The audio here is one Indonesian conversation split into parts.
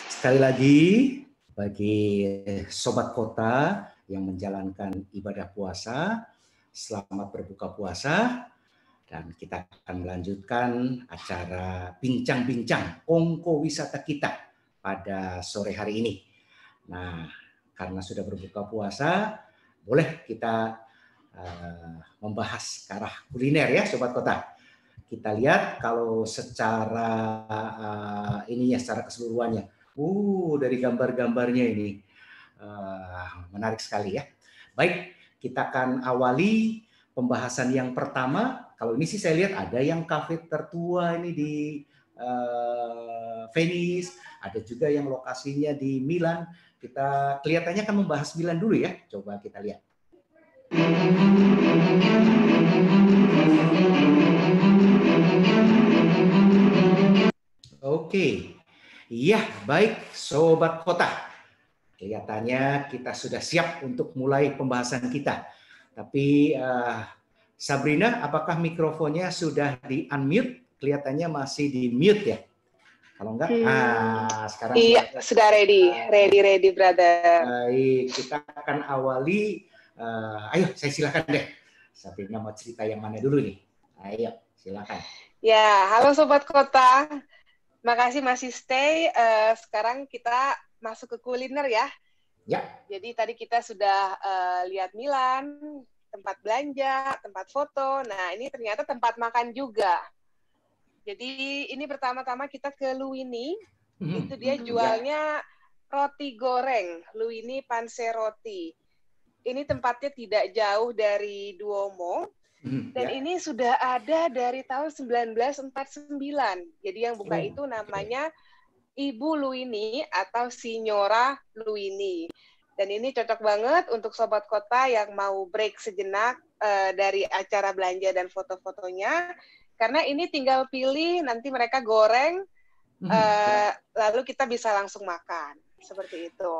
Sekali lagi, bagi Sobat Kota yang menjalankan ibadah puasa, selamat berbuka puasa, dan kita akan melanjutkan acara bincang-bincang kongko wisata kita pada sore hari ini. Nah, karena sudah berbuka puasa, boleh kita membahas ke arah kuliner ya, Sobat Kota. Kita lihat kalau secara secara keseluruhannya, dari gambar-gambarnya ini menarik sekali ya. Baik, kita akan awali pembahasan yang pertama. Kalau ini sih saya lihat ada yang kafe tertua ini di Venice, ada juga yang lokasinya di Milan. Kita kelihatannya akan membahas Milan dulu ya. Coba kita lihat. Oke. Iya, baik Sobat Kota. Kelihatannya kita sudah siap untuk mulai pembahasan kita. Tapi Sabrina, apakah mikrofonnya sudah di-unmute? Kelihatannya masih di-mute ya. Kalau enggak, sekarang iya, sudah ready, brother. Baik, kita akan awali. Ayo, saya silakan deh. Sabrina mau cerita yang mana dulu nih? Ayo, silakan. Ya, halo Sobat Kota. Makasih masih stay. Sekarang kita masuk ke kuliner ya. Ya. Jadi tadi kita sudah lihat Milan, tempat belanja, tempat foto. Nah, ini ternyata tempat makan juga. Jadi ini pertama-tama kita ke Luini. Itu dia jualnya roti goreng, Luini Panzerotti. Ini tempatnya tidak jauh dari Duomo. Dan ini sudah ada dari tahun 1949. Jadi yang buka itu namanya Ibu Luini atau Signora Luini. Dan ini cocok banget untuk Sobat Kota yang mau break sejenak dari acara belanja dan foto-fotonya. Karena ini tinggal pilih, nanti mereka goreng, lalu kita bisa langsung makan. Seperti itu.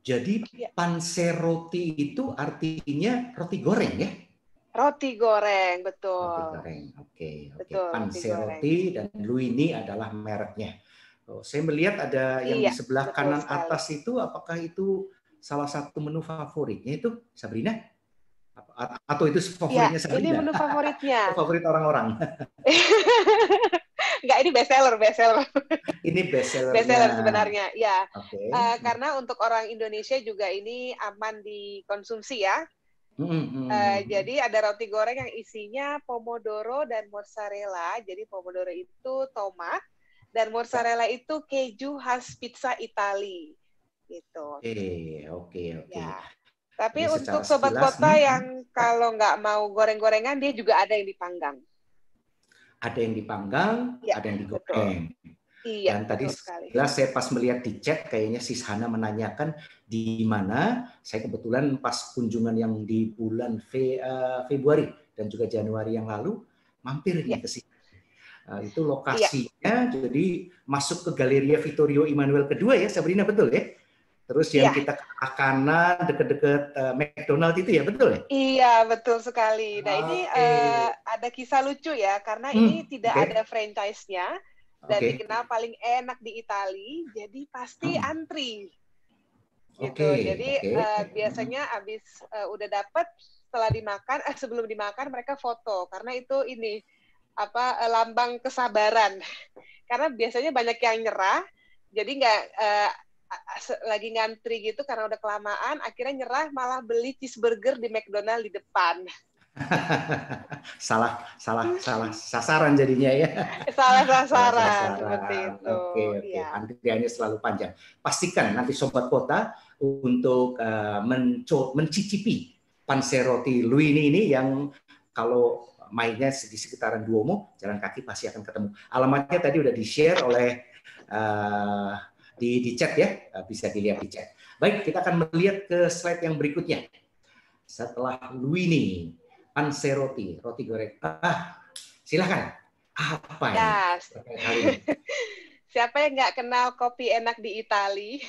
Jadi Panzerotti itu artinya roti goreng ya? Roti goreng, betul. Roti goreng, oke. Panzerotti dan Luini adalah mereknya. Saya melihat ada yang di sebelah kanan atas itu, apakah itu salah satu menu favoritnya itu, Sabrina? Atau itu favoritnya Sabrina? Ini menu favoritnya. Favorit orang-orang. Enggak, ini bestseller. Ini bestseller sebenarnya, ya. Karena untuk orang Indonesia juga ini aman dikonsumsi ya. Jadi ada roti goreng yang isinya pomodoro dan mozzarella. Jadi pomodoro itu tomat dan mozzarella itu keju khas pizza Itali. Gitu. Oke. Ya. Tapi jadi untuk Sobat Kota yang kalau nggak mau goreng-gorengan, dia juga ada yang dipanggang. Ada yang dipanggang, ada yang digoreng. Iya, dan tadi sekilas saya pas melihat di chat, kayaknya Sis Hana menanyakan di mana. Saya kebetulan pas kunjungan yang di bulan Februari dan juga Januari yang lalu, mampir nih ke sini. Itu lokasinya, jadi masuk ke Galleria Vittorio Emanuele II ya, Sabrina, betul ya? Terus yang kita ke kanan dekat-dekat McDonald itu ya, betul ya? Iya, betul sekali. Nah, ini ada kisah lucu ya, karena ini tidak ada franchise-nya dan dikenal paling enak di Itali, jadi pasti antri. Gitu. Jadi biasanya habis udah dapat, setelah dimakan, sebelum dimakan mereka foto, karena itu ini lambang kesabaran. Karena biasanya banyak yang nyerah, jadi nggak lagi ngantri gitu karena udah kelamaan, akhirnya nyerah malah beli cheeseburger di McDonald di depan. salah sasaran jadinya ya. Salah sasaran seperti itu. Oke. Antriannya selalu panjang. Pastikan nanti Sobat Kota untuk mencicipi Panzerotti Luini ini yang kalau mainnya di sekitaran Duomo, jalan kaki pasti akan ketemu. Alamatnya tadi udah di-share oleh di chat ya, bisa dilihat di chat. Baik, kita akan melihat ke slide yang berikutnya. Setelah Luini, Panzerotti, roti goreng. Silakan. Apa ini? Siapa yang nggak kenal kopi enak di Itali?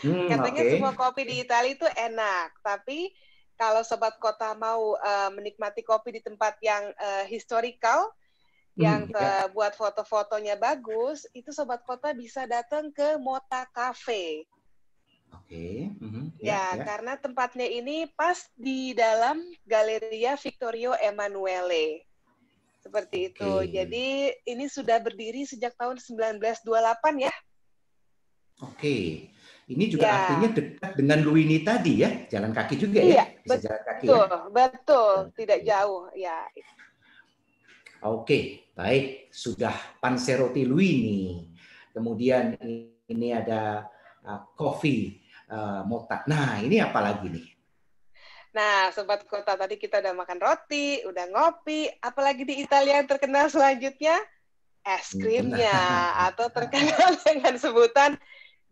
Katanya semua kopi di Itali itu enak, tapi kalau Sobat Kota mau menikmati kopi di tempat yang historical, yang Ya. buat foto-fotonya bagus, itu Sobat Kota bisa datang ke Mota Cafe. Oke. Ya, Ya. karena tempatnya ini pas di dalam Galleria Vittorio Emanuele. Seperti itu. Oke. Jadi ini sudah berdiri sejak tahun 1928 ya. Oke. Ini juga artinya Ya. dekat dengan Luini tadi ya, jalan kaki juga Iya, ya, bisa jalan kaki ya. betul, Jalan tidak kaki. jauh ya. Oke, baik. Sudah Panzerotti Luini. Kemudian ini ada Coffee Motta. Nah, ini apa lagi nih? Nah, Sobat Kota, tadi kita udah makan roti, udah ngopi, apalagi di Italia yang terkenal selanjutnya, es krimnya, atau terkenal dengan sebutan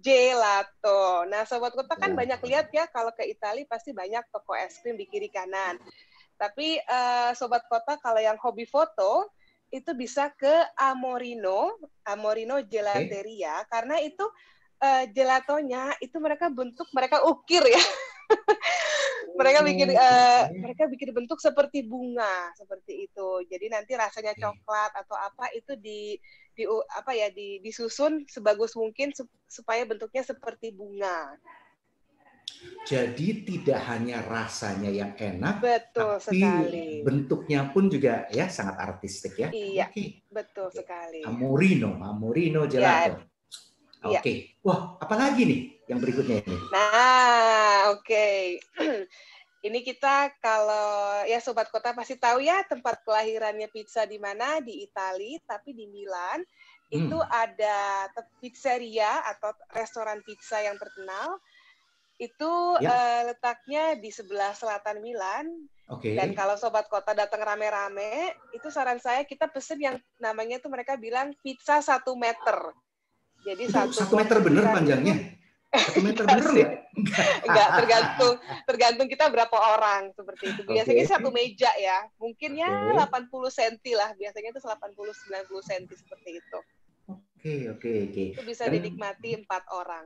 gelato. Nah, Sobat Kota kan banyak lihat ya, kalau ke Italia pasti banyak toko es krim di kiri kanan. Tapi Sobat Kota, kalau yang hobi foto, itu bisa ke Amorino Gelateria, karena itu gelatonya, itu mereka ukir ya. Mereka bikin bentuk seperti bunga, seperti itu. Jadi nanti rasanya coklat atau apa itu disusun sebagus mungkin supaya bentuknya seperti bunga. Jadi tidak hanya rasanya yang enak, Betul tapi sekali. bentuknya pun juga ya sangat artistik ya. Iya, Oke. betul sekali. Amorino Gelato. Ya, Oke. Wah, apalagi nih yang berikutnya ini? Nah, oke. Ini kita kalau ya Sobat Kota pasti tahu ya tempat kelahirannya pizza di mana, di Italia, tapi di Milan itu ada pizzeria atau restoran pizza yang terkenal. Itu letaknya di sebelah selatan Milan. Dan kalau Sobat Kota datang rame-rame, itu saran saya kita pesen yang namanya itu mereka bilang pizza 1 meter. Jadi itu 1 meter bener panjangnya? 1 meter bener nggak? Enggak, tergantung kita berapa orang seperti itu. Biasanya 1 meja ya. Mungkin ya 80 cm lah. Biasanya itu 80-90 cm seperti itu. Oke. Itu bisa dinikmati 4 orang.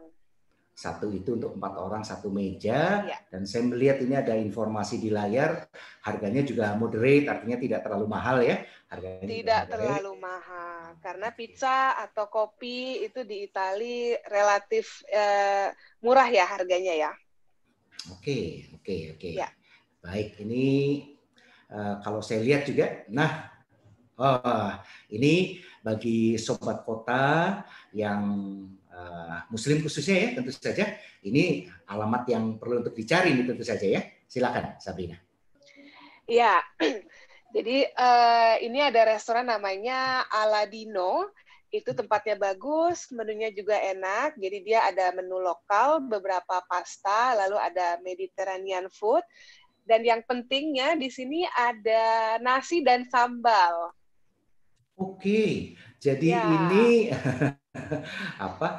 Satu itu untuk 4 orang, 1 meja. Ya. Dan saya melihat ini ada informasi di layar, harganya juga moderate, artinya tidak terlalu mahal ya. Harganya tidak terlalu mahal, karena pizza atau kopi itu di Italia relatif murah ya harganya ya. Oke. Ya. Baik, ini kalau saya lihat juga, ini bagi Sobat Kota yang Muslim khususnya ya, tentu saja ini alamat yang perlu untuk dicari nih tentu saja ya. Silakan Sabrina. Iya, jadi ini ada restoran namanya Aladino. Itu tempatnya bagus, menunya juga enak. Jadi dia ada menu lokal, beberapa pasta, lalu ada Mediterranean food. Dan yang pentingnya di sini ada nasi dan sambal. Oke, jadi ini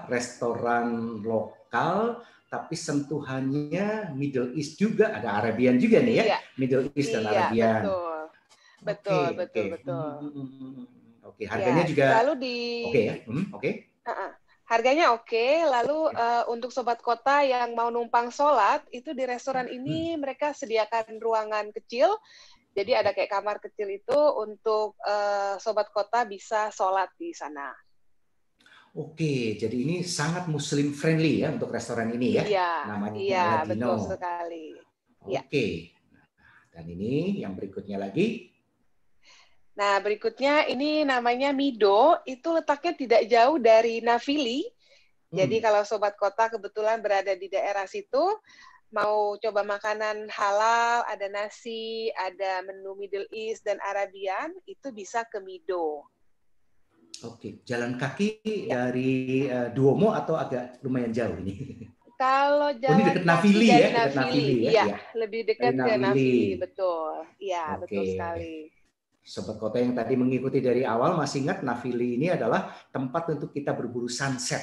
restoran lokal tapi sentuhannya Middle East juga, ada Arabian juga nih ya, Middle East dan Arabian. Betul. Oke, harganya juga oke ya. Harganya oke. Lalu untuk Sobat Kota yang mau numpang sholat, itu di restoran ini mereka sediakan ruangan kecil. Jadi ada kayak kamar kecil itu untuk Sobat Kota bisa sholat di sana. Oke, jadi ini sangat Muslim friendly ya untuk restoran ini ya. Namanya Aladino. Betul sekali. Oke. Dan ini yang berikutnya lagi. Nah, berikutnya ini namanya Mido, itu letaknya tidak jauh dari Navili. Jadi kalau Sobat Kota kebetulan berada di daerah situ, mau coba makanan halal, ada nasi, ada menu Middle East dan Arabian, itu bisa ke Mido. Oke, jalan kaki dari Duomo atau agak lumayan jauh ini? Kalau jalan ini dekat kaki Navili dari ya, dekat Navili ya? Lebih dekat ke Navili, betul. Iya, betul sekali. Sobat Kota yang tadi mengikuti dari awal masih ingat Navili ini adalah tempat untuk kita berburu sunset.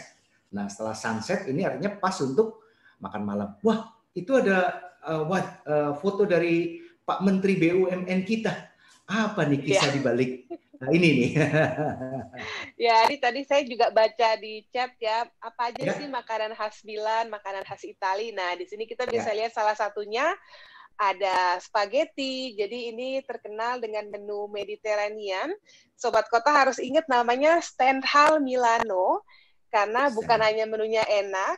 Nah, setelah sunset ini artinya pas untuk makan malam. Wah, itu ada foto dari Pak Menteri BUMN kita. Apa nih kisah di balik ini nih? Ya, ini tadi saya juga baca di chat ya, apa aja sih makanan khas Milan, makanan khas Italia. Nah, di sini kita bisa lihat salah satunya ada spaghetti. Jadi ini terkenal dengan menu Mediterranean. Sobat Kota harus ingat namanya Stendhal Milano, karena bukan hanya menunya enak,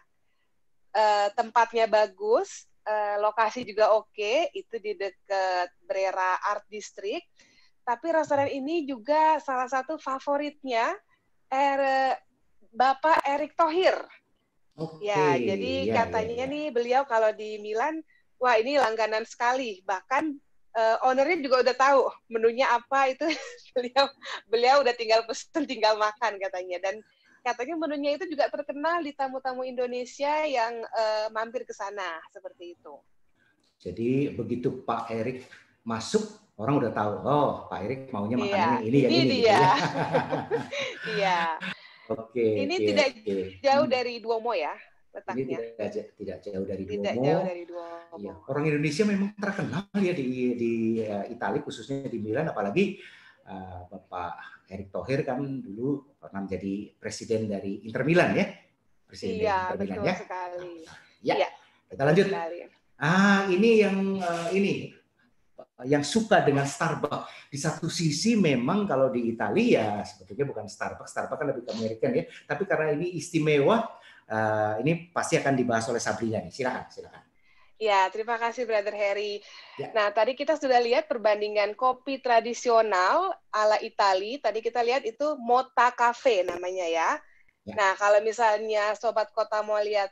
tempatnya bagus, lokasi juga oke, itu di dekat Brera Art District. Tapi restoran ini juga salah satu favoritnya Bapak Erick Thohir. Ya, jadi katanya nih beliau kalau di Milan, wah ini langganan sekali. Bahkan ownernya juga udah tahu menunya apa itu. beliau udah tinggal pesen, tinggal makan katanya. Dan katanya menunya itu juga terkenal di tamu-tamu Indonesia yang mampir ke sana, seperti itu. Jadi begitu Pak Erick masuk, orang udah tahu, oh Pak Erick maunya makanannya ini dia. Gitu ya. Iya. Ini tidak jauh dari Duomo ya letaknya. Ini tidak jauh dari Duomo. Tidak jauh dari Duomo. Ya, orang Indonesia memang terkenal ya di Italia, khususnya di Milan, apalagi Bapak Erick Thohir kan dulu pernah menjadi presiden dari Inter Milan ya. Presiden dari Inter Milan betul sekali. Ya, kita lanjut. Ini yang suka dengan Starbucks. Di satu sisi memang kalau di Italia sebetulnya bukan Starbucks kan lebih ke American ya. Tapi karena ini istimewa, ini pasti akan dibahas oleh Sabrina nih. Silakan. Ya, terima kasih Brother Harry. Ya. Nah, tadi kita sudah lihat perbandingan kopi tradisional ala Itali. Tadi kita lihat itu Motta Cafe namanya ya. Nah, kalau misalnya Sobat Kota mau lihat,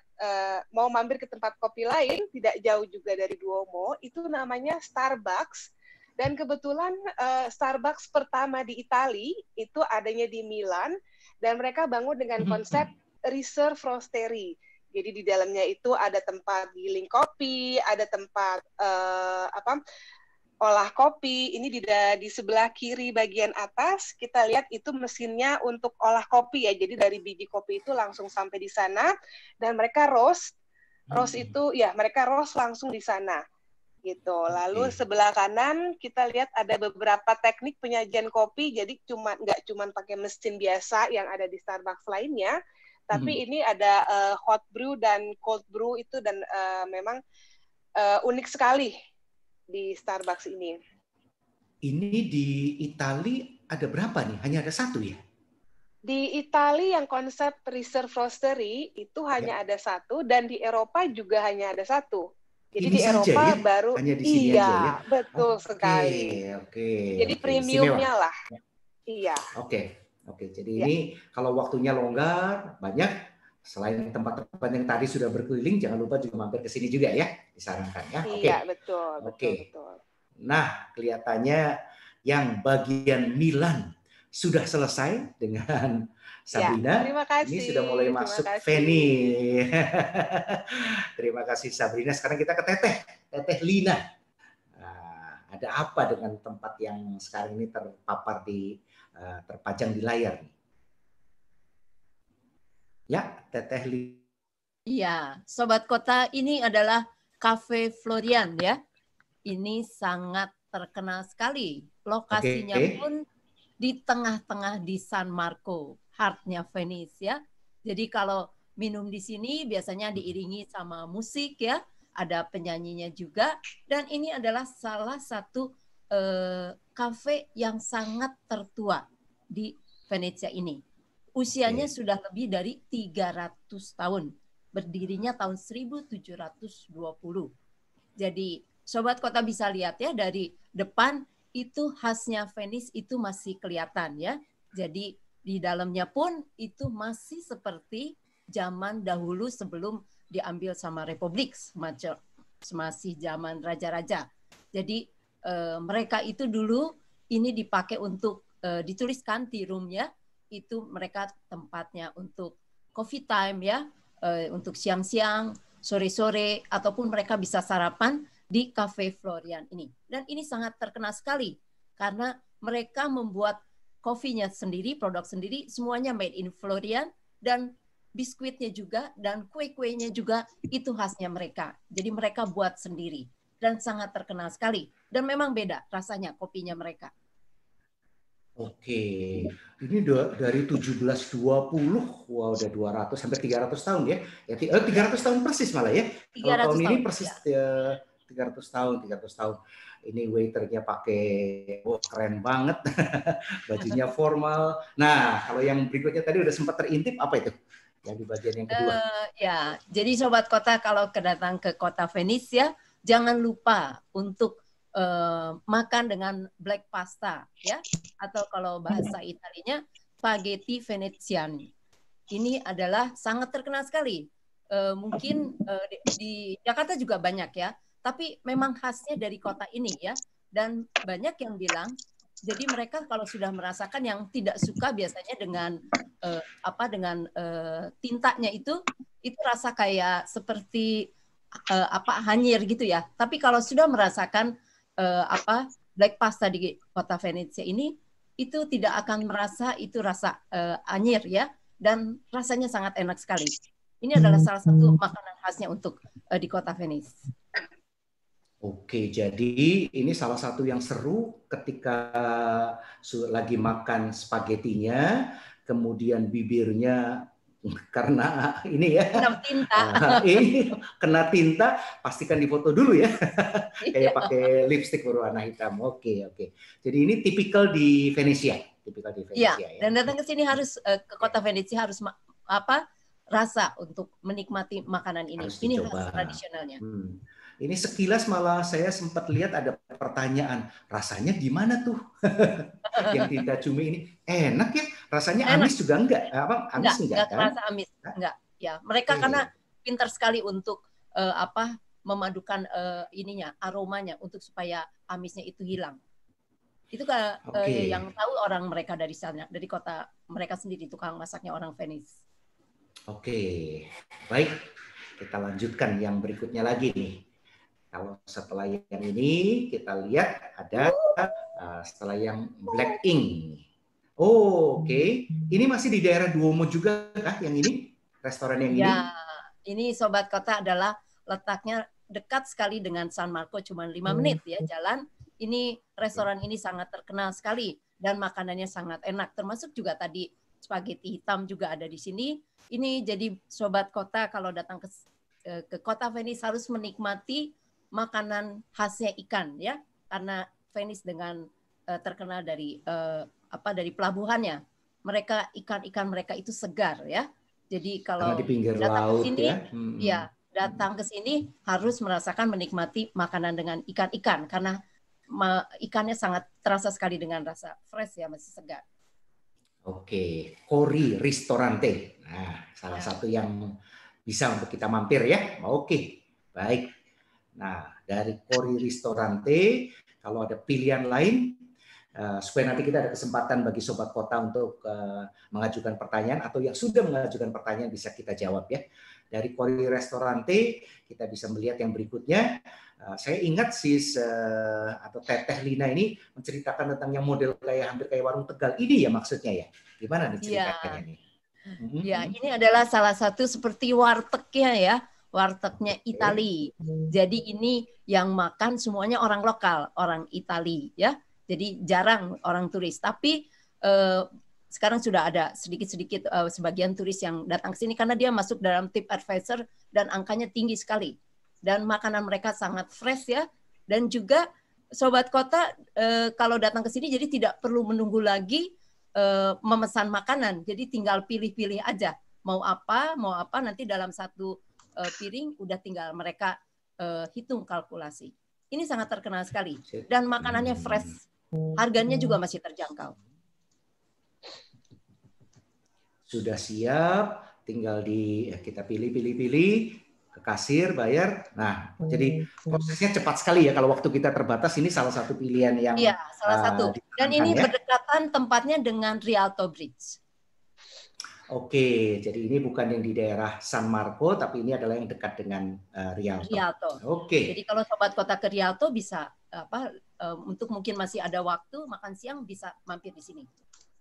mau mampir ke tempat kopi lain, tidak jauh juga dari Duomo, itu namanya Starbucks. Dan kebetulan Starbucks pertama di Itali itu adanya di Milan, dan mereka bangun dengan konsep Reserve Roastery. Jadi di dalamnya itu ada tempat giling kopi, ada tempat olah kopi. Ini di sebelah kiri bagian atas kita lihat itu mesinnya untuk olah kopi ya. Jadi dari biji kopi itu langsung sampai di sana, dan mereka roast itu ya mereka roast langsung di sana gitu. Lalu sebelah kanan kita lihat ada beberapa teknik penyajian kopi. Jadi nggak cuma pakai mesin biasa yang ada di Starbucks lainnya. Tapi ini ada hot brew dan cold brew itu, dan memang unik sekali di Starbucks ini. Ini di Itali ada berapa nih? Hanya ada satu ya? Di Itali yang konsep Reserve Roastery itu hanya ada satu, dan di Eropa juga hanya ada satu. Jadi ini di Eropa ya? baru hanya di sini aja ya? Betul sekali. Jadi premiumnya lah. Iya. Oke, jadi ini kalau waktunya longgar, banyak, selain tempat-tempat yang tadi sudah berkeliling, jangan lupa juga mampir ke sini juga ya, disarankan ya. Iya, betul. Nah, kelihatannya yang bagian Milan sudah selesai dengan Sabrina. Terima kasih. Ini sudah mulai masuk Feni. Terima kasih Sabrina. Sekarang kita ke Teteh Lina. Nah, ada apa dengan tempat yang sekarang ini terpajang di layar nih? Ya, Teteh Lina. Iya, Sobat Kota, ini adalah Cafe Florian ya. Ini sangat terkenal sekali. Lokasinya pun di tengah-tengah di San Marco, heartnya Venice ya. Jadi kalau minum di sini biasanya diiringi sama musik ya. Ada penyanyinya juga. Dan ini adalah salah satu kafe yang sangat tertua di Venezia ini. Usianya sudah lebih dari 300 tahun. Berdirinya tahun 1720. Jadi Sobat Kota bisa lihat ya, dari depan itu khasnya Venice itu masih kelihatan ya. Jadi di dalamnya pun itu masih seperti zaman dahulu sebelum diambil sama Republik, masih zaman raja-raja. Jadi mereka itu dulu ini dipakai untuk dituliskan di roomnya, itu mereka tempatnya untuk coffee time ya, untuk siang-siang, sore-sore, ataupun mereka bisa sarapan di Cafe Florian ini. Dan ini sangat terkenal sekali karena mereka membuat kopinya sendiri, produk sendiri, semuanya made in Florian, dan biskuitnya juga dan kue-kuenya juga itu khasnya mereka. Jadi mereka buat sendiri dan sangat terkenal sekali. Dan memang beda rasanya kopinya mereka. Oke, ini dari 1720, wah udah 200 sampai 300 tahun ya. 300 tahun persis malah ya. Kalau tahun ini persis 300 tahun. Ini waiternya pakai, keren banget. Bajunya formal. Nah, kalau yang berikutnya tadi udah sempat terintip, apa itu? Yang di bagian yang kedua. Ya, jadi Sobat Kota kalau kedatang ke kota Venice ya, jangan lupa untuk makan dengan black pasta ya, atau kalau bahasa Italianya spaghetti veneziani. Ini adalah sangat terkenal sekali. Mungkin di Jakarta juga banyak ya, tapi memang khasnya dari kota ini ya. Dan banyak yang bilang, jadi mereka kalau sudah merasakan, yang tidak suka biasanya dengan tintanya itu rasa kayak seperti hanyir gitu ya. Tapi kalau sudah merasakan black pasta di kota Venezia ini, itu tidak akan merasa itu rasa anyir ya, dan rasanya sangat enak sekali. Ini adalah salah satu makanan khasnya untuk di kota Venice. Oke, jadi ini salah satu yang seru ketika lagi makan spagettinya, kemudian bibirnya karena ini ya kena tinta, kena tinta, pastikan difoto dulu ya. Kayak pakai lipstik berwarna hitam. Oke. Jadi ini tipikal di Venesia. Ya. Dan datang ke sini harus ke kota Venesia harus rasa untuk menikmati makanan ini. Ini khas tradisionalnya. Ini sekilas malah saya sempat lihat ada pertanyaan, rasanya gimana tuh? Yang tinta cumi ini enak ya? Rasanya enak. Amis juga enggak? Amis enggak kan? Rasa amis enggak. Ya, mereka karena pintar sekali untuk memadukan aromanya untuk supaya amisnya itu hilang. Itu yang tahu orang mereka dari sana, dari kota mereka sendiri, tukang masaknya orang Venice. Oke, baik. Kita lanjutkan yang berikutnya lagi nih. Kalau setelah yang ini kita lihat ada setelah yang Black Ink. Oke. Ini masih di daerah Duomo juga kah yang ini? Restoran yang ini? Ya, ini Sobat Kota adalah letaknya dekat sekali dengan San Marco, cuma 5 menit ya jalan. Ini restoran ini sangat terkenal sekali dan makanannya sangat enak. Termasuk juga tadi spaghetti hitam juga ada di sini. Ini jadi Sobat Kota kalau datang ke kota Venice harus menikmati makanan khasnya ikan ya, karena Venice dengan terkenal dari dari pelabuhannya. Mereka ikan mereka itu segar ya. Jadi kalau di pinggir datang laut ke sini ya. Datang ke sini harus merasakan menikmati makanan dengan ikan-ikan, karena ikannya sangat terasa sekali dengan rasa fresh ya, masih segar. Oke, Cori Ristorante. Nah, salah satu yang bisa untuk kita mampir ya. Oke, baik. Nah, dari Cori Ristorante, kalau ada pilihan lain, supaya nanti kita ada kesempatan bagi Sobat Kota untuk mengajukan pertanyaan, atau yang sudah mengajukan pertanyaan bisa kita jawab ya. Dari Cori Ristorante, kita bisa melihat yang berikutnya. Saya ingat atau Teteh Lina ini menceritakan tentang yang model hampir kayak warung Tegal ini ya maksudnya ya. Gimana nih ceritanya nih? Ya, ini adalah salah satu seperti wartegnya ya. Wartegnya Itali. Jadi ini yang makan semuanya orang lokal, orang Itali ya. Jadi jarang orang turis. Tapi sekarang sudah ada sedikit-sedikit sebagian turis yang datang ke sini karena dia masuk dalam TripAdvisor dan angkanya tinggi sekali. Dan makanan mereka sangat fresh ya. Dan juga Sobat Kota kalau datang ke sini jadi tidak perlu menunggu lagi memesan makanan. Jadi tinggal pilih-pilih aja. Mau apa nanti dalam satu piring udah tinggal mereka hitung kalkulasi. Ini sangat terkenal sekali dan makanannya fresh, harganya juga masih terjangkau. Sudah siap, tinggal kita pilih ke kasir bayar. Nah, jadi prosesnya cepat sekali ya. Kalau waktu kita terbatas, ini salah satu pilihan yang salah satu. Dan ini berdekatan tempatnya dengan Rialto Bridge. Oke, jadi ini bukan yang di daerah San Marco, tapi ini adalah yang dekat dengan Rialto. Oke. Jadi kalau Sobat Kota ke Rialto bisa untuk mungkin masih ada waktu makan siang bisa mampir di sini.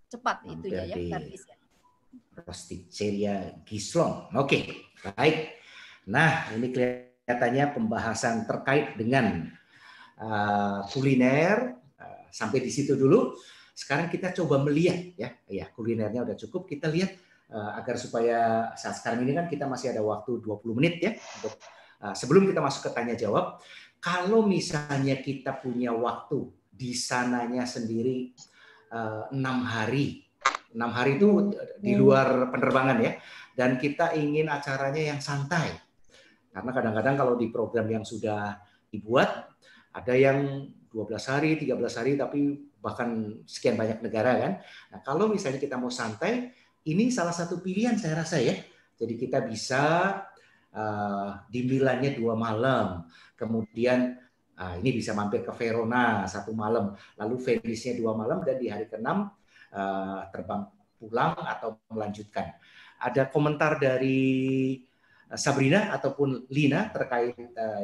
Cepat mampir itu ya servisnya. Rosticceria Gislon. Oke, baik. Nah, ini kelihatannya pembahasan terkait dengan kuliner sampai di situ dulu. Sekarang kita coba melihat ya kulinernya udah cukup. Kita lihat agar supaya saat sekarang ini kan kita masih ada waktu 20 menit ya untuk sebelum kita masuk ke tanya jawab, kalau misalnya kita punya waktu di sananya sendiri 6 hari. 6 hari itu di luar penerbangan ya. Dan kita ingin acaranya yang santai. Karena kadang-kadang kalau di program yang sudah dibuat, ada yang 12 hari, 13 hari, tapi bahkan sekian banyak negara kan. Nah, kalau misalnya kita mau santai, ini salah satu pilihan saya rasa ya. Jadi kita bisa di Milannya 2 malam, kemudian ini bisa mampir ke Verona 1 malam, lalu Venice-nya 2 malam, dan di hari ke-6 terbang pulang atau melanjutkan. Ada komentar dari Sabrina ataupun Lina terkait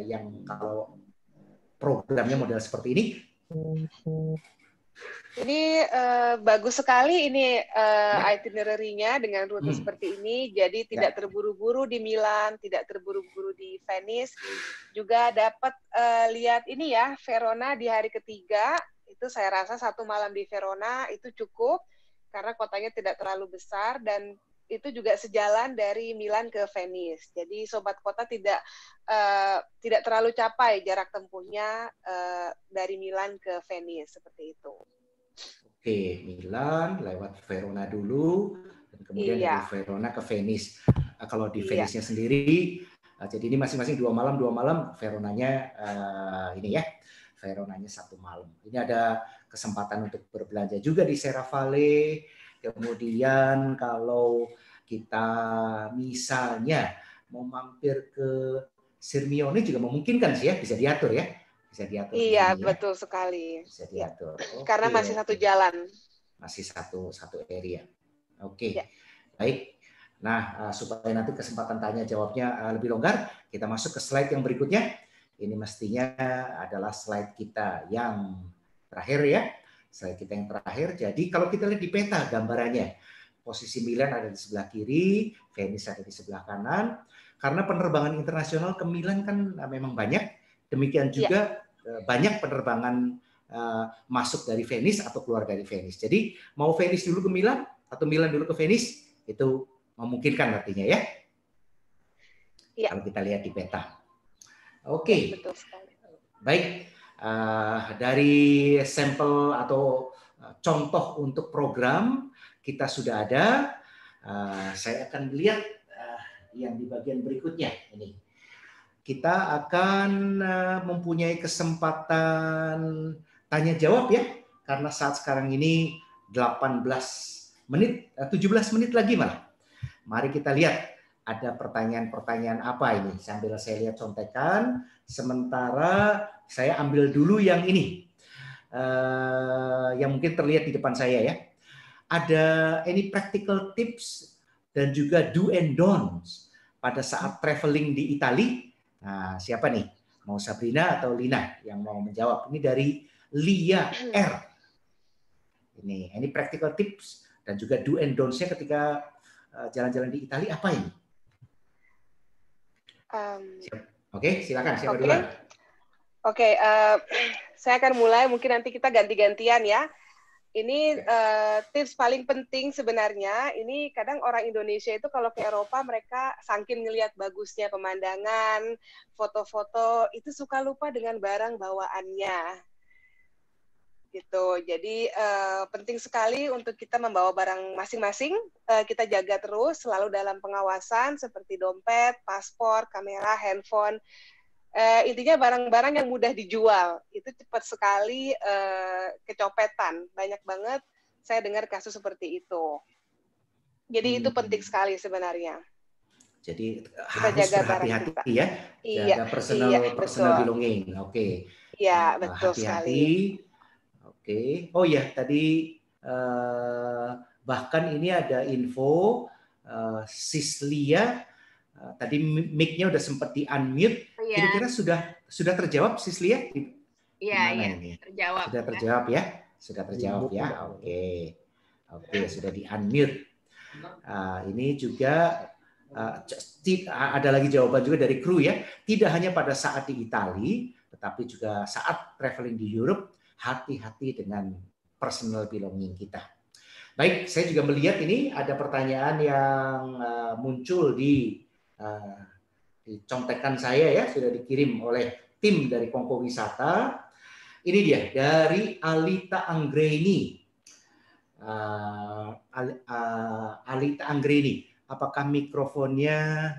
yang kalau programnya model seperti ini? Ini bagus sekali ini itinerary-nya dengan rute seperti ini. Jadi tidak terburu-buru di Milan, tidak terburu-buru di Venice. Juga dapat lihat ini ya, Verona di hari ketiga. Itu saya rasa 1 malam di Verona itu cukup karena kotanya tidak terlalu besar dan itu juga sejalan dari Milan ke Venice. Jadi sobat kota tidak terlalu capai jarak tempuhnya dari Milan ke Venice seperti itu. Oke, Milan lewat Verona dulu, dan kemudian dari Verona ke Venice. Kalau di Venice-nya sendiri, jadi ini masing-masing 2 malam, Veronanya ini ya, Veronanya 1 malam. Ini ada kesempatan untuk berbelanja juga di Serravalle. Kemudian kalau kita misalnya mau mampir ke Sirmione juga memungkinkan sih ya, bisa diatur ya. Bisa diatur. Iya, betul sekali. Bisa diatur. Ya. Karena masih satu jalan. Masih satu area. Oke. Ya. Baik. Nah, supaya nanti kesempatan tanya jawabnya lebih longgar, kita masuk ke slide yang berikutnya. Ini mestinya adalah slide kita yang terakhir ya. Slide kita yang terakhir. Jadi kalau kita lihat di peta gambarannya, posisi Milan ada di sebelah kiri, Venice ada di sebelah kanan. Karena penerbangan internasional ke Milan kan memang banyak. Demikian juga banyak penerbangan masuk dari Venice atau keluar dari Venice. Jadi mau Venice dulu ke Milan atau Milan dulu ke Venice, itu memungkinkan artinya ya. Kalau kita lihat di peta. Oke. Baik. Dari sampel atau contoh untuk program kita sudah ada. Saya akan lihat yang di bagian berikutnya ini. Kita akan mempunyai kesempatan tanya jawab ya, karena saat sekarang ini 17 menit lagi malah. Mari kita lihat ada pertanyaan-pertanyaan apa ini. Sambil saya lihat contekan, sementara saya ambil dulu yang ini, yang mungkin terlihat di depan saya ya. Ada any practical tips dan juga do and don'ts pada saat traveling di Italia. Nah, siapa nih? Mau Sabrina atau Lina yang mau menjawab? Ini dari Lia R. Ini practical tips dan juga do and don'ts-nya ketika jalan-jalan di Italia apa ini? Oke, silakan. Siapa duluan? Oke, saya akan mulai. Mungkin nanti kita ganti-gantian ya. Ini tips paling penting sebenarnya. Ini kadang orang Indonesia itu kalau ke Eropa mereka saking ngelihat bagusnya pemandangan, foto-foto, itu suka lupa dengan barang bawaannya. Gitu. Jadi penting sekali untuk kita membawa barang masing-masing. Kita jaga terus, selalu dalam pengawasan seperti dompet, paspor, kamera, handphone. Intinya barang-barang yang mudah dijual itu cepat sekali kecopetan, banyak banget saya dengar kasus seperti itu. Jadi itu penting sekali sebenarnya. Jadi kita harus berhati-hati ya, jaga personal belonging. Oke. Iya, betul sekali. Oke. Oh ya, tadi bahkan ini ada info Sislia. Tadi mic-nya udah sempat di-unmute. Kira-kira sudah terjawab Sislia? Iya, terjawab. Sudah terjawab ya? Sudah terjawab ya? Oke, sudah di-unmute. Ini juga ada lagi jawaban juga dari kru ya. Tidak hanya pada saat di Italia, tetapi juga saat traveling di Europe, hati-hati dengan personal belonging kita. Baik, saya juga melihat ini ada pertanyaan yang muncul di contekan saya ya, sudah dikirim oleh tim dari Kongko Wisata. Ini dia dari Alita Anggreni. Alita Anggreni, apakah mikrofonnya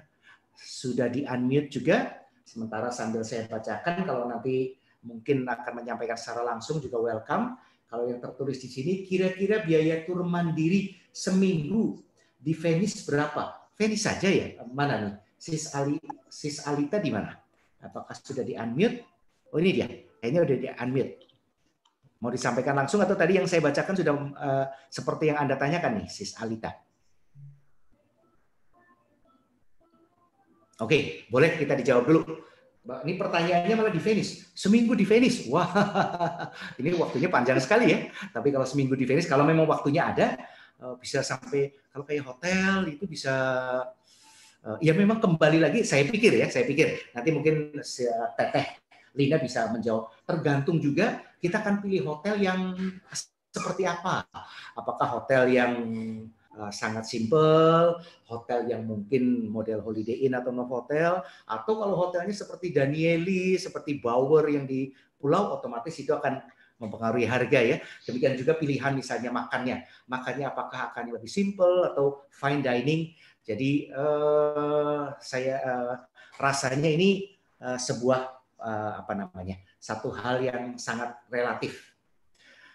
sudah di-unmute juga? Sementara sambil saya bacakan, kalau nanti mungkin akan menyampaikan secara langsung juga welcome. Kalau yang tertulis di sini, kira-kira biaya tur mandiri seminggu di Venice berapa? Venice saja ya? Mana nih? Sis Alita di mana? Apakah sudah di-unmute? Oh ini dia, kayaknya udah di-unmute. Mau disampaikan langsung atau tadi yang saya bacakan sudah seperti yang Anda tanyakan nih, Sis Alita? Oke, boleh kita dijawab dulu. Ini pertanyaannya malah di Venice. Seminggu di Venice. Wah, ini waktunya panjang sekali ya. Tapi kalau seminggu di Venice, kalau memang waktunya ada, bisa sampai, kalau kayak hotel itu bisa, ya memang kembali lagi, saya pikir nanti mungkin Teteh Lina bisa menjawab. Tergantung juga kita akan pilih hotel yang seperti apa. Apakah hotel yang sangat simpel, hotel yang mungkin model Holiday Inn atau Novotel, atau kalau hotelnya seperti Danieli, seperti Bauer yang di pulau, otomatis itu akan mempengaruhi harga ya. Demikian juga pilihan misalnya makannya. Makannya apakah akan lebih simpel atau fine dining. Jadi saya rasanya ini sebuah satu hal yang sangat relatif.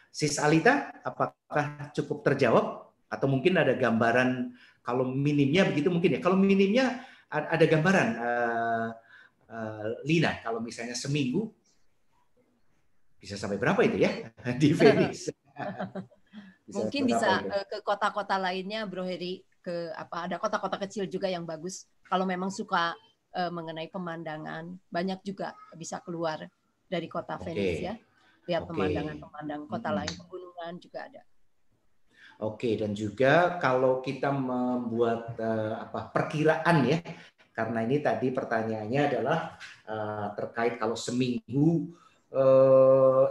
Sis Alita, apakah cukup terjawab atau mungkin ada gambaran kalau minimnya begitu mungkin ya? Kalau minimnya ada gambaran, Lina, kalau misalnya seminggu bisa sampai berapa itu ya di Venice? Mungkin bisa ke kota-kota lainnya, Bro Heri, ada kota-kota kecil juga yang bagus. Kalau memang suka mengenai pemandangan, banyak juga bisa keluar dari kota Venice ya, lihat pemandangan kota lain, pegunungan juga ada. Oke, dan juga kalau kita membuat perkiraan ya, karena ini tadi pertanyaannya adalah terkait kalau seminggu,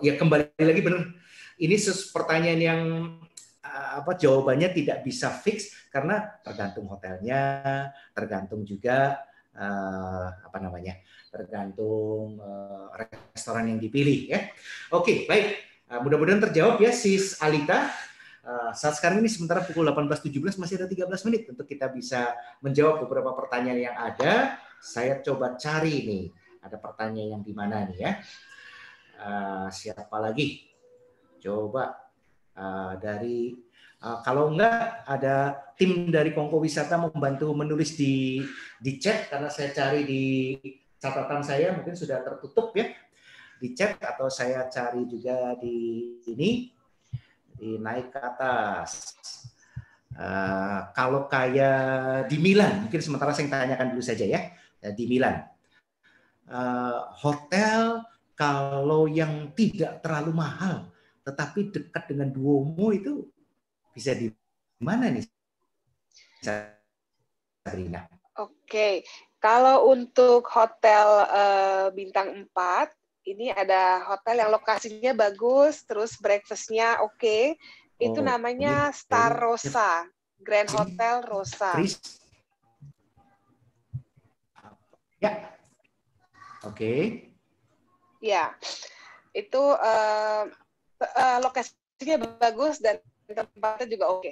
ya kembali lagi benar, ini pertanyaan yang jawabannya tidak bisa fix karena tergantung hotelnya, tergantung juga tergantung restoran yang dipilih ya. Oke, baik. Mudah-mudahan terjawab ya Sis Alita. Saat sekarang ini sementara pukul 18.17 masih ada 13 menit untuk kita bisa menjawab beberapa pertanyaan yang ada. Saya coba cari nih, ada pertanyaan yang di mana nih ya. Siapa lagi? Coba dari kalau enggak ada tim dari Kongko Wisata membantu menulis di chat karena saya cari di catatan saya mungkin sudah tertutup ya di chat, atau saya cari juga di ini di naik ke atas. Kalau kayak di Milan mungkin sementara saya tanyakan dulu saja ya, di Milan hotel kalau yang tidak terlalu mahal tetapi dekat dengan Duomo itu bisa di mana nih, Sabrina? Oke, kalau untuk hotel bintang 4, ini ada hotel yang lokasinya bagus, terus breakfast-nya oke. Itu namanya Star Rosa, Grand Hotel Rosa. Ya, oke. Ya, itu lokasinya bagus dan tempatnya juga oke.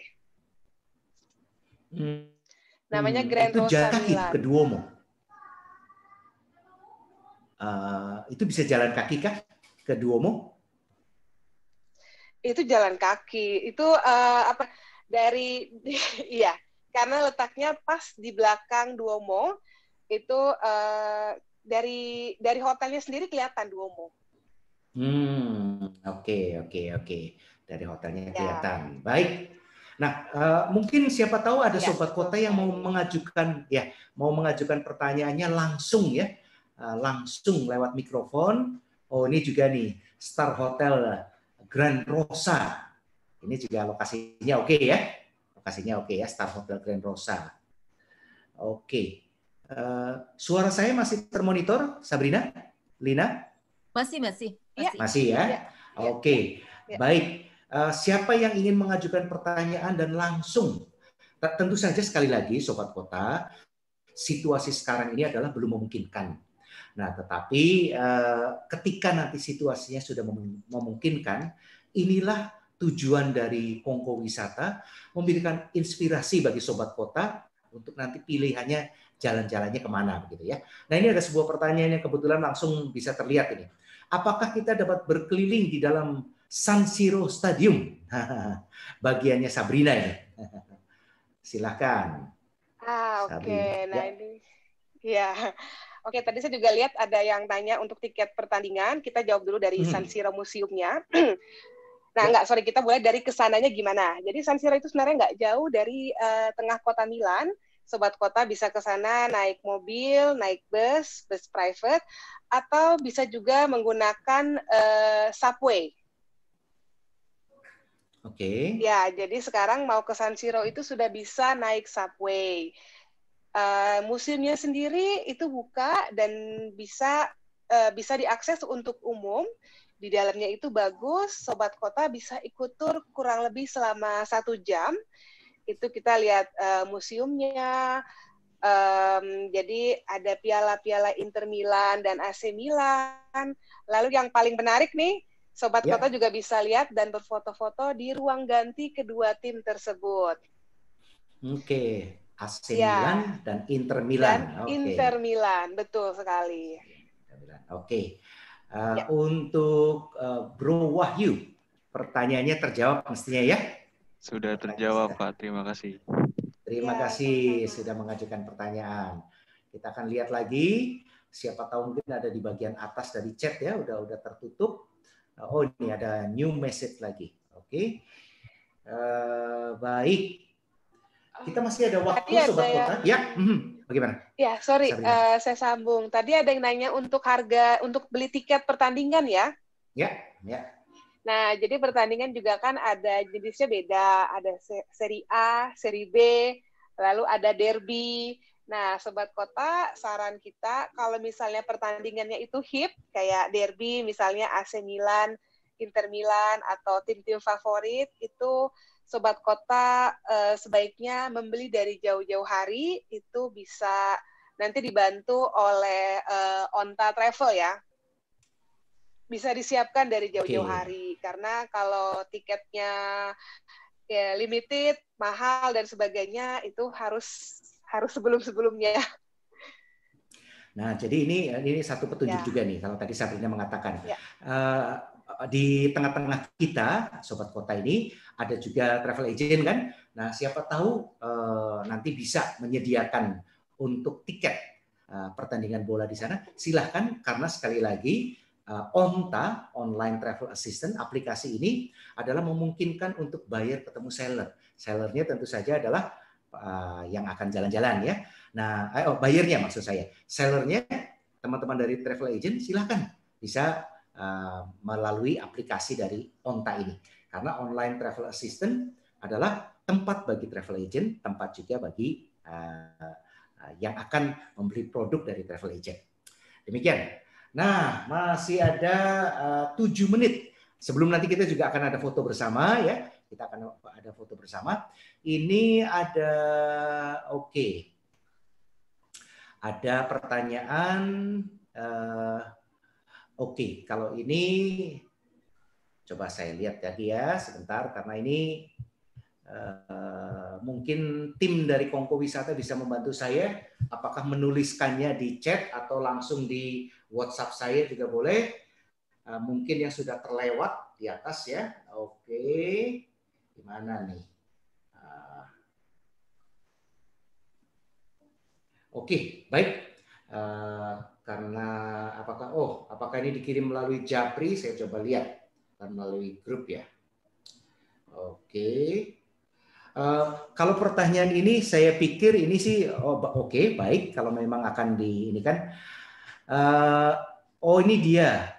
Namanya Grand Rosa Milan. Ke Duomo. Itu bisa jalan kaki kah ke Duomo? Itu jalan kaki. Itu iya, karena letaknya pas di belakang Duomo. Itu dari hotelnya sendiri kelihatan Duomo. Oke. Dari hotelnya kelihatan. Baik. Nah, mungkin siapa tahu ada sobat kota yang mau mengajukan pertanyaannya langsung ya, langsung lewat mikrofon. Oh, ini juga nih Star Hotel Grand Rosa. Ini juga lokasinya oke ya. Lokasinya oke ya, Star Hotel Grand Rosa. Oke. Suara saya masih termonitor, Sabrina? Lina? Masih ya. Oke. Baik. Siapa yang ingin mengajukan pertanyaan dan langsung? Tentu saja sekali lagi Sobat Kota, situasi sekarang ini adalah belum memungkinkan. Nah, tetapi ketika nanti situasinya sudah memungkinkan, inilah tujuan dari Kongko Wisata, memberikan inspirasi bagi sobat kota untuk nanti pilihannya jalan-jalannya kemana begitu ya. Nah, ini ada sebuah pertanyaan yang kebetulan langsung bisa terlihat ini. Apakah kita dapat berkeliling di dalam San Siro Stadium? Bagiannya Sabrina ini. Silakan. Oke. Nah, ini ya. Oke, tadi saya juga lihat ada yang tanya untuk tiket pertandingan. Kita jawab dulu dari San Siro museumnya. Nah, sorry, kita mulai dari kesananya gimana. Jadi San Siro itu sebenarnya nggak jauh dari tengah kota Milan. Sobat kota bisa ke sana naik mobil, naik bus private, atau bisa juga menggunakan subway. Oke. Ya, jadi sekarang mau ke San Siro itu sudah bisa naik subway. Museumnya sendiri itu buka dan bisa diakses untuk umum. Di dalamnya itu bagus, sobat kota bisa ikut tur kurang lebih selama 1 jam. Itu kita lihat museumnya. Jadi ada piala-piala Inter Milan dan AC Milan. Lalu yang paling menarik nih, sobat kota juga bisa lihat dan berfoto-foto di ruang ganti kedua tim tersebut. Oke, AC Milan dan Inter Milan. Inter Milan, betul sekali. Oke. Untuk Bro Wahyu, pertanyaannya terjawab mestinya ya? Sudah terjawab, Pak. Terima kasih. Terima kasih sudah mengajukan pertanyaan. Kita akan lihat lagi. Siapa tahu mungkin ada di bagian atas dari chat ya, udah tertutup. Oh, ini ada new message lagi. Oke. Baik. Kita masih ada waktu, sobat kota. Ya, bagaimana? Ya, sorry, saya sambung. Tadi ada yang nanya untuk harga untuk beli tiket pertandingan ya? Ya. Nah, jadi pertandingan juga kan ada jenisnya beda. Ada seri A, seri B, lalu ada derby. Nah, sobat kota, saran kita kalau misalnya pertandingannya itu hit, kayak derby, misalnya AC Milan, Inter Milan, atau tim-tim favorit, itu sobat kota sebaiknya membeli dari jauh-jauh hari, itu bisa nanti dibantu oleh Onta Travel ya. Bisa disiapkan dari jauh-jauh hari, karena kalau tiketnya ya limited, mahal dan sebagainya, itu harus sebelum-sebelumnya. Nah, jadi ini satu petunjuk juga nih, kalau tadi Sabrina mengatakan. Di tengah-tengah kita, sobat kota ini, ada juga travel agent kan. Nah, siapa tahu nanti bisa menyediakan untuk tiket pertandingan bola di sana. Silahkan, karena sekali lagi Onta, Online Travel Assistant, aplikasi ini adalah memungkinkan untuk buyer ketemu seller. Sellernya tentu saja adalah yang akan jalan-jalan ya. Nah, buyernya maksud saya. Sellernya, teman-teman dari travel agent, silahkan bisa melalui aplikasi dari Onta ini. Karena Online Travel Assistant adalah tempat bagi travel agent, tempat juga bagi yang akan membeli produk dari travel agent. Demikian. Nah, masih ada 7 menit. Sebelum nanti kita juga akan ada foto bersama ya. Kita akan ada foto bersama. Ini ada ada pertanyaan. Kalau ini coba saya lihat tadi ya sebentar, karena ini mungkin tim dari Kongko Wisata bisa membantu saya. Apakah menuliskannya di chat atau langsung di WhatsApp saya juga boleh. Mungkin yang sudah terlewat di atas ya. Gimana nih? Baik. Karena apakah ini dikirim melalui Japri? Saya coba lihat melalui grup ya. Kalau pertanyaan ini saya pikir ini sih baik kalau memang akan ini kan. Ini dia.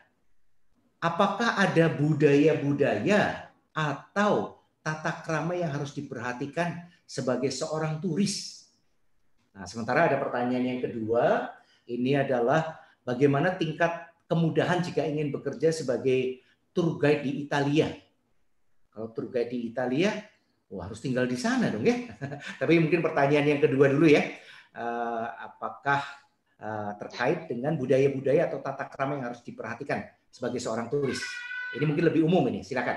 Apakah ada budaya-budaya atau tata krama yang harus diperhatikan sebagai seorang turis? Nah, sementara ada pertanyaan yang kedua, ini adalah bagaimana tingkat kemudahan jika ingin bekerja sebagai tour guide di Italia. Kalau tour guide di Italia, harus tinggal di sana dong ya. Tapi mungkin pertanyaan yang kedua dulu ya. Apakah terkait dengan budaya-budaya atau tata krama yang harus diperhatikan sebagai seorang turis. Ini mungkin lebih umum ini, silakan.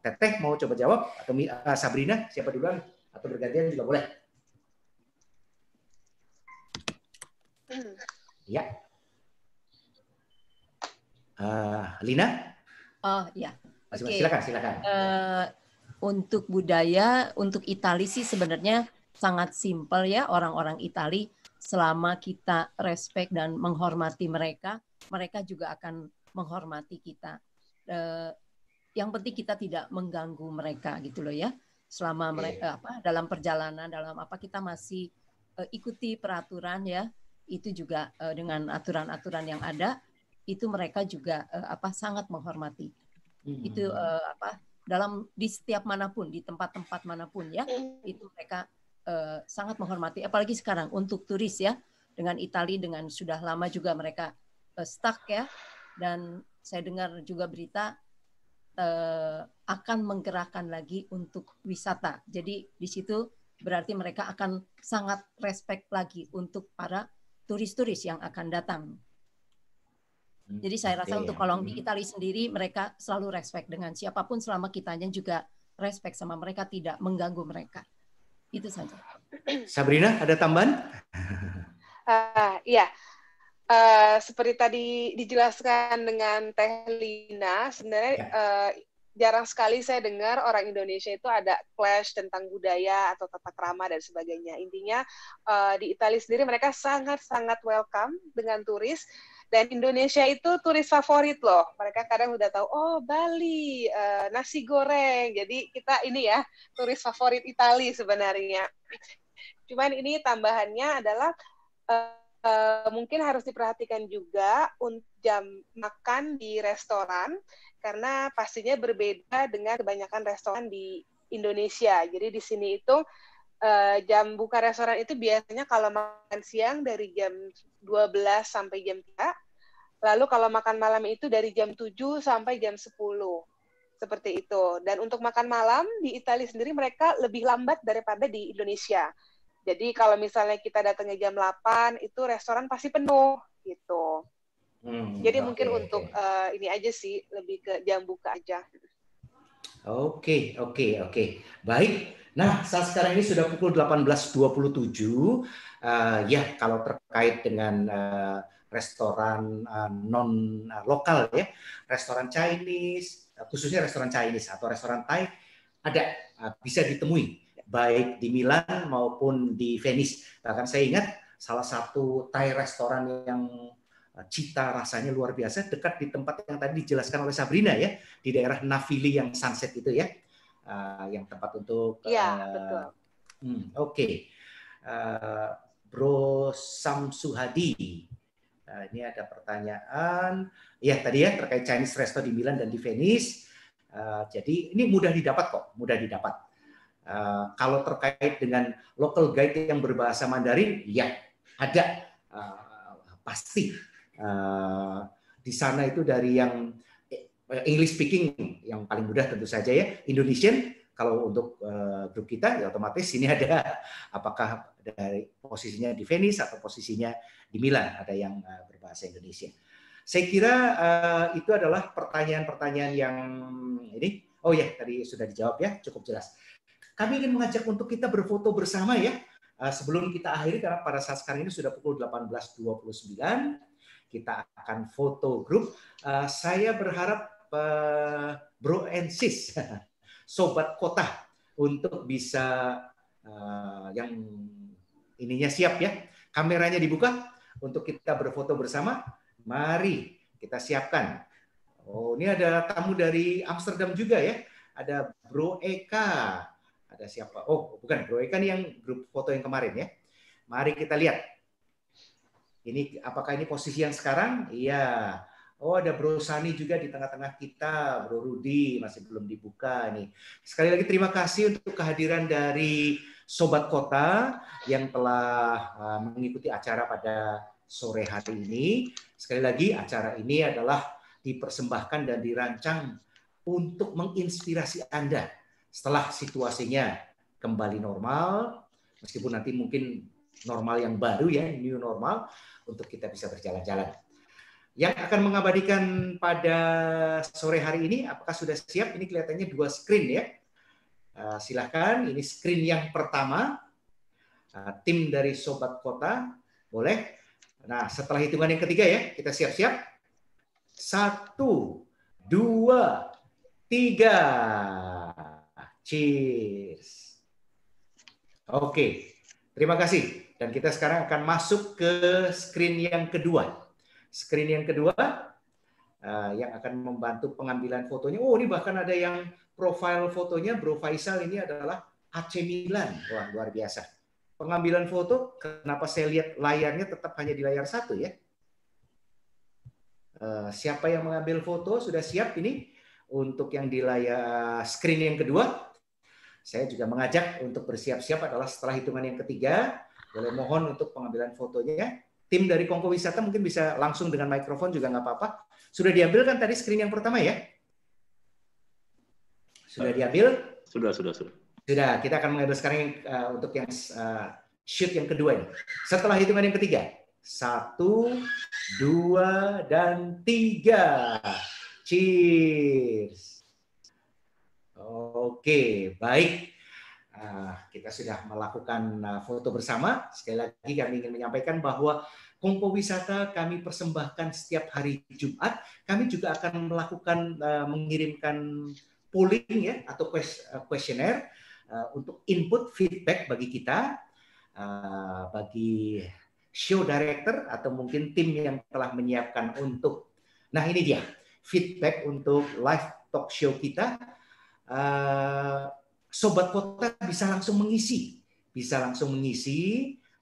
Teteh mau coba jawab atau Sabrina siapa duluan atau bergantian juga boleh. Ya. Lina? Oh ya, oke. Silakan. Untuk budaya, untuk Itali sih sebenarnya sangat simpel ya, orang-orang Itali selama kita respect dan menghormati mereka, mereka juga akan menghormati kita. Yang penting kita tidak mengganggu mereka gitu loh ya. Selama mereka dalam perjalanan, dalam apa kita masih ikuti peraturan ya. Itu juga dengan aturan-aturan yang ada, itu mereka juga sangat menghormati. Itu di setiap manapun, di tempat-tempat manapun ya, itu mereka sangat menghormati. Apalagi sekarang untuk turis ya, dengan Italia dengan sudah lama juga mereka stuck ya, dan saya dengar juga berita akan menggerakkan lagi untuk wisata. Jadi di situ berarti mereka akan sangat respect lagi untuk para turis-turis yang akan datang. Jadi saya rasa untuk kalau di Italia sendiri mereka selalu respect dengan siapapun selama kitanya juga respect sama mereka, tidak mengganggu mereka. Itu saja. Sabrina, ada tambahan? Iya. Seperti tadi dijelaskan dengan Teh Lina, sebenarnya jarang sekali saya dengar orang Indonesia itu ada clash tentang budaya atau tata krama dan sebagainya. Intinya di Italia sendiri mereka sangat-sangat welcome dengan turis, dan Indonesia itu turis favorit loh. Mereka kadang udah tahu, oh Bali, nasi goreng. Jadi kita ini ya turis favorit Italia sebenarnya. Cuman ini tambahannya adalah mungkin harus diperhatikan juga untuk jam makan di restoran, karena pastinya berbeda dengan kebanyakan restoran di Indonesia. Jadi di sini itu jam buka restoran itu biasanya kalau makan siang dari jam 12 sampai jam 3, lalu kalau makan malam itu dari jam 7 sampai jam 10. Seperti itu. Dan untuk makan malam di Italia sendiri mereka lebih lambat daripada di Indonesia. Jadi kalau misalnya kita datangnya jam 8, itu restoran pasti penuh gitu. Jadi mungkin untuk ini aja sih, lebih ke jam buka aja. Oke. Baik. Nah, saat sekarang ini sudah pukul 18.27. Ya, kalau terkait dengan restoran non lokal ya, restoran Chinese, khususnya restoran Chinese atau restoran Thai, ada bisa ditemui baik di Milan maupun di Venice. Bahkan saya ingat salah satu Thai restoran yang cita rasanya luar biasa dekat di tempat yang tadi dijelaskan oleh Sabrina ya, di daerah Navili yang sunset itu ya, yang tempat untuk betul. Oke. Bro Samsuhadi, ini ada pertanyaan ya tadi ya terkait Chinese resto di Milan dan di Venice. Jadi ini mudah didapat kok, mudah didapat. Kalau terkait dengan local guide yang berbahasa Mandarin, ya ada, pasti di sana itu dari yang English speaking yang paling mudah tentu saja ya, Indonesian. Kalau untuk grup kita ya otomatis ini ada apakah dari posisinya di Venice atau posisinya di Milan, ada yang berbahasa Indonesia. Saya kira itu adalah pertanyaan-pertanyaan yang ini. Oh ya, tadi sudah dijawab ya, cukup jelas. Kami ingin mengajak untuk kita berfoto bersama ya. Sebelum kita akhiri, karena pada saat sekarang ini sudah pukul 18.29, kita akan foto grup. Saya berharap Bro and Sis, Sobat Kota, untuk bisa yang ininya siap ya. Kameranya dibuka untuk kita berfoto bersama. Mari kita siapkan. Oh, ini ada tamu dari Amsterdam juga ya. Ada Bro Eka. Ada siapa? Oh, bukan Bro Eka nih yang grup foto yang kemarin ya. Mari kita lihat. Ini apakah ini posisi yang sekarang? Iya. Oh, ada Bro Sani juga di tengah-tengah kita. Bro Rudi masih belum dibuka nih. Sekali lagi terima kasih untuk kehadiran dari Sobat Kota yang telah mengikuti acara pada sore hari ini. Sekali lagi acara ini adalah dipersembahkan dan dirancang untuk menginspirasi Anda setelah situasinya kembali normal, meskipun nanti mungkin normal yang baru ya, new normal, untuk kita bisa berjalan-jalan. Yang akan mengabadikan pada sore hari ini, apakah sudah siap? Ini kelihatannya 2 screen ya. Silahkan, ini screen yang pertama. Tim dari Sobat Kota, boleh. Nah, setelah hitungan yang ketiga ya, kita siap-siap. 1, 2, 3. Cheers. Oke, terima kasih. Dan kita sekarang akan masuk ke screen yang kedua. Screen yang kedua yang akan membantu pengambilan fotonya. Oh, ini bahkan ada yang profil fotonya Bro Faisal ini adalah AC Milan. Wah, luar biasa. Pengambilan foto, kenapa saya lihat layarnya tetap hanya di layar 1 ya? Siapa yang mengambil foto sudah siap ini? Untuk yang di layar screen yang kedua, saya juga mengajak untuk bersiap-siap adalah setelah hitungan yang ketiga. Boleh mohon untuk pengambilan fotonya. Tim dari Kongko Wisata mungkin bisa langsung dengan mikrofon juga nggak apa-apa. Sudah diambil kan tadi screen yang pertama ya? Sudah diambil? Sudah. Sudah, kita akan mengambil sekarang untuk yang shoot yang kedua ini. Setelah hitungan yang ketiga. 1, 2, dan 3. Cheers. Oke, baik. Kita sudah melakukan foto bersama. Sekali lagi kami ingin menyampaikan bahwa Kongko Wisata kami persembahkan setiap hari Jumat. Kami juga akan melakukan mengirimkan polling ya atau kuesioner untuk input feedback bagi kita, bagi show director atau mungkin tim yang telah menyiapkan untuk. Nah ini dia feedback untuk live talk show kita. Sobat Kota bisa langsung mengisi,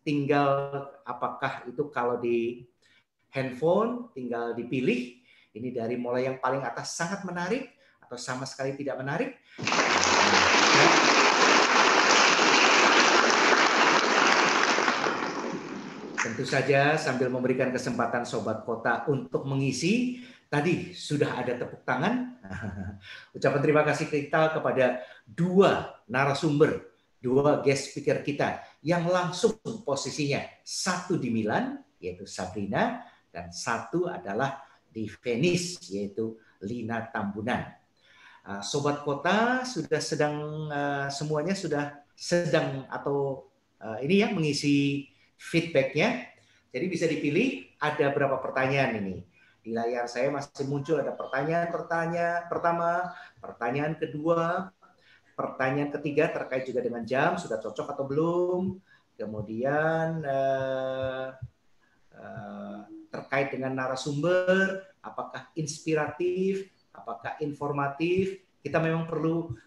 tinggal apakah itu kalau di handphone tinggal dipilih. Ini dari mulai yang paling atas sangat menarik atau sama sekali tidak menarik. Tentu saja sambil memberikan kesempatan Sobat Kota untuk mengisi. Tadi sudah ada tepuk tangan. Ucapan terima kasih kita kepada 2 narasumber, 2 guest speaker kita yang langsung posisinya 1 di Milan, yaitu Sabrina, dan 1 adalah di Venice, yaitu Lina Tambunan. Sobat Kota sudah semuanya sudah sedang atau ini ya mengisi feedbacknya. Jadi bisa dipilih ada berapa pertanyaan ini. Di layar saya masih muncul ada pertanyaan pertama, pertanyaan kedua, pertanyaan ketiga terkait juga dengan jam, sudah cocok atau belum. Kemudian terkait dengan narasumber, apakah inspiratif, apakah informatif. Kita memang perlu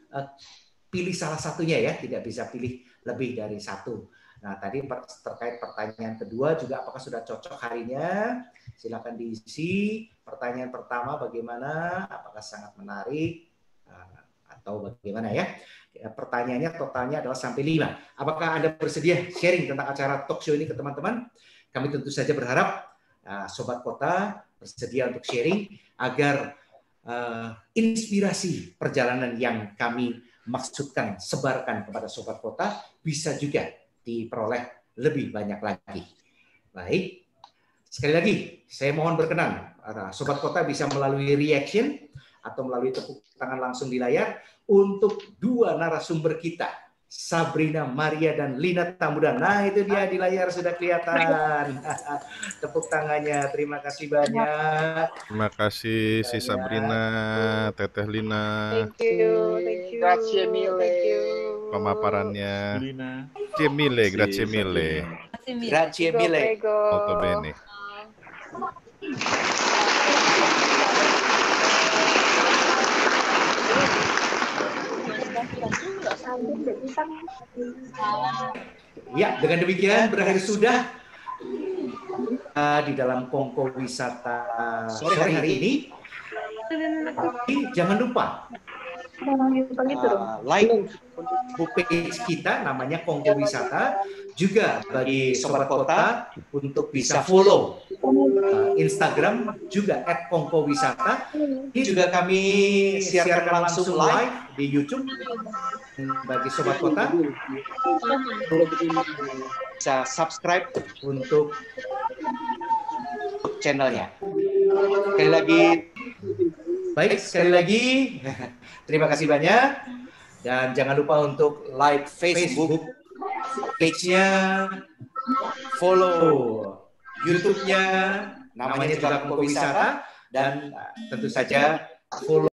pilih salah satunya ya, tidak bisa pilih lebih dari 1. Nah, tadi terkait pertanyaan kedua juga apakah sudah cocok harinya? Silakan diisi. Pertanyaan pertama bagaimana? Apakah sangat menarik atau bagaimana ya? Pertanyaannya totalnya adalah sampai 5. Apakah Anda bersedia sharing tentang acara talk show ini ke teman-teman? Kami tentu saja berharap Sobat Kota bersedia untuk sharing agar inspirasi perjalanan yang kami maksudkan sebarkan kepada Sobat Kota bisa juga diperoleh lebih banyak lagi. Baik, sekali lagi saya mohon berkenan, Sobat Kota bisa melalui reaction atau melalui tepuk tangan langsung di layar untuk 2 narasumber kita, Sabrina Maria dan Lina Tambunan. Nah itu dia di layar sudah kelihatan. Tepuk tangannya, terima kasih banyak. Terima kasih si Sabrina, Teteh Lina. Thank you. Grazie mille. Pemaparannya. Lina. Grazie mille, grazie mille. Grazie mille. Molto bene. Ya, dengan demikian berakhir sudah di dalam Kongko Wisata sore hari ini. Jangan lupa like page kita namanya Kongko Wisata, juga bagi Sobat Kota untuk bisa follow Instagram juga @kongkowisata. Ini juga kami siarkan langsung live di YouTube. bagi Sobat Kota bisa subscribe untuk channelnya. Sekali lagi, terima kasih banyak. Dan jangan lupa untuk like Facebook page-nya, follow YouTube-nya, namanya juga Kongko Wisata, dan tentu saja follow